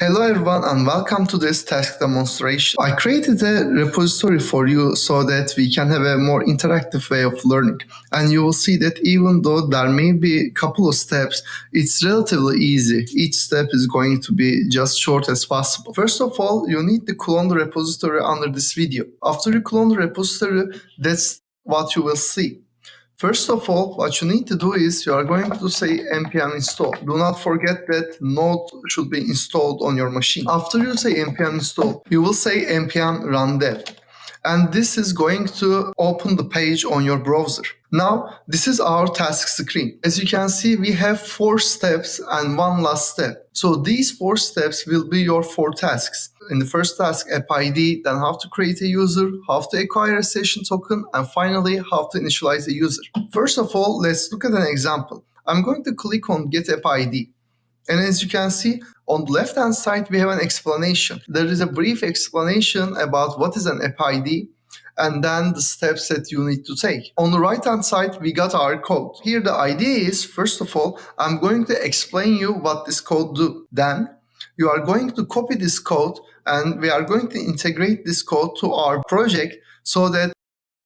Hello everyone and welcome to this task demonstration. I created a repository for you so that we can have a more interactive way of learning. And you will see that even though there may be a couple of steps, it's relatively easy. Each step is going to be just short as possible. First of all, you need to clone the repository under this video. After you clone the repository, that's what you will see. First of all, what you need to do is you are going to say npm install. Do not forget that Node should be installed on your machine. After you say npm install, you will say npm run dev. And this is going to open the page on your browser. Now, this is our task screen. As you can see, we have 4 steps and one last step. So these 4 steps will be your 4 tasks. In the first task, app ID, then how to create a user, how to acquire a session token, and finally, how to initialize a user. First of all, let's look at an example. I'm going to click on get app ID. And as you can see, on the left-hand side, we have an explanation. There is a brief explanation about what is an app ID and then the steps that you need to take. On the right-hand side, we got our code. Here, the idea is, first of all, I'm going to explain you what this code do. Then, you are going to copy this code and we are going to integrate this code to our project so that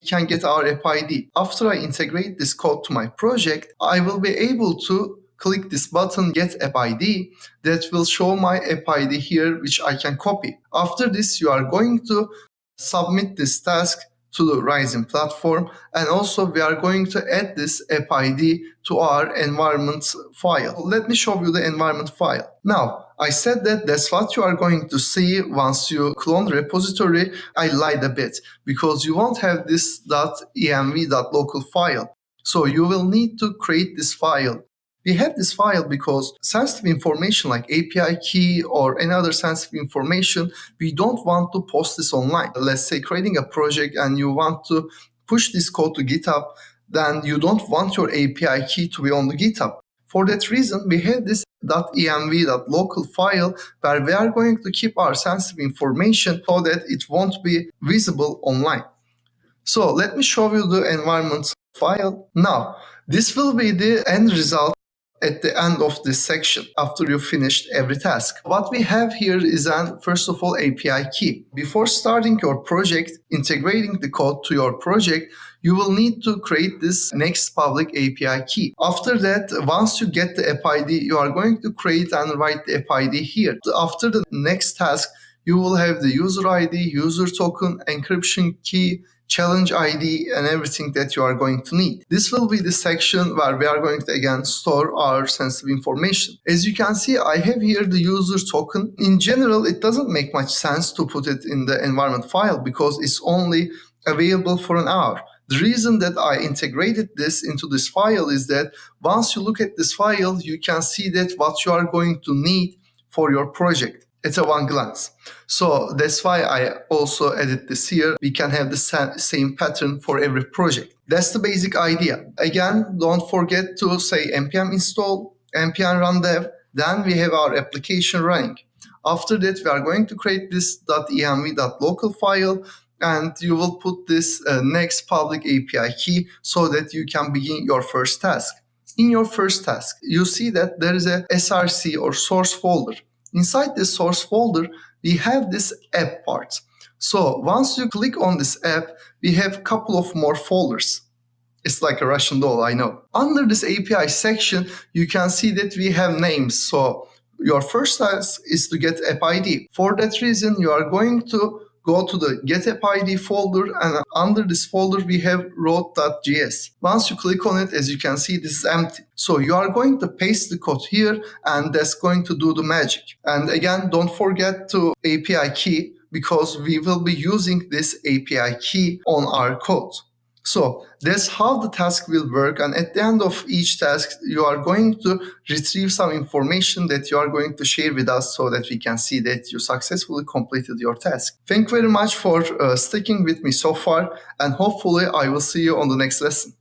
we can get our app ID. After I integrate this code to my project, I will be able to click this button, get app ID, that will show my app ID here, which I can copy. After this, you are going to submit this task to the Rising platform, and also we are going to add this app ID to our environment file. Let me show you the environment file. Now, I said that that's what you are going to see once you clone the repository. I lied a bit because you won't have this .env.local file. So you will need to create this file. We have this file because sensitive information like API key or any other sensitive information, we don't want to post this online. Let's say creating a project and you want to push this code to GitHub, then you don't want your API key to be on the GitHub. For that reason, we have this .env.local file where we are going to keep our sensitive information so that it won't be visible online. So let me show you the environment file. Now, this will be the end result at the end of this section after you finished every task. What we have here is first of all, API key. Before starting your project, integrating the code to your project, you will need to create this next public API key. After that, once you get the app ID, you are going to create and write the app ID here. After the next task, you will have the user ID, user token, encryption key, challenge ID, and everything that you are going to need. This will be the section where we are going to again store our sensitive information. As you can see, I have here the user token. In general, it doesn't make much sense to put it in the environment file because it's only available for an hour. The reason that I integrated this into this file is that once you look at this file, you can see that what you are going to need for your project at a one glance. So that's why I also added this here. We can have the same pattern for every project. That's the basic idea. Again, don't forget to say npm install, npm run dev. Then we have our application running. After that, we are going to create this .env.local file, and you will put this next public API key so that you can begin your first task. In your first task, you see that there is a src or source folder. Inside this source folder, we have this app part. So once you click on this app, we have a couple of more folders. It's like a Russian doll, I know. Under this API section, you can see that we have names. So your first task is to get app ID. For that reason, you are going to go to the get app ID folder, and under this folder we have road.js. Once you click on it, as you can see, this is empty. So you are going to paste the code here, and that's going to do the magic. And again, don't forget to API key because we will be using this API key on our code. So that's how the task will work, and at the end of each task, you are going to retrieve some information that you are going to share with us so that we can see that you successfully completed your task. Thank you very much for sticking with me so far, and hopefully I will see you on the next lesson.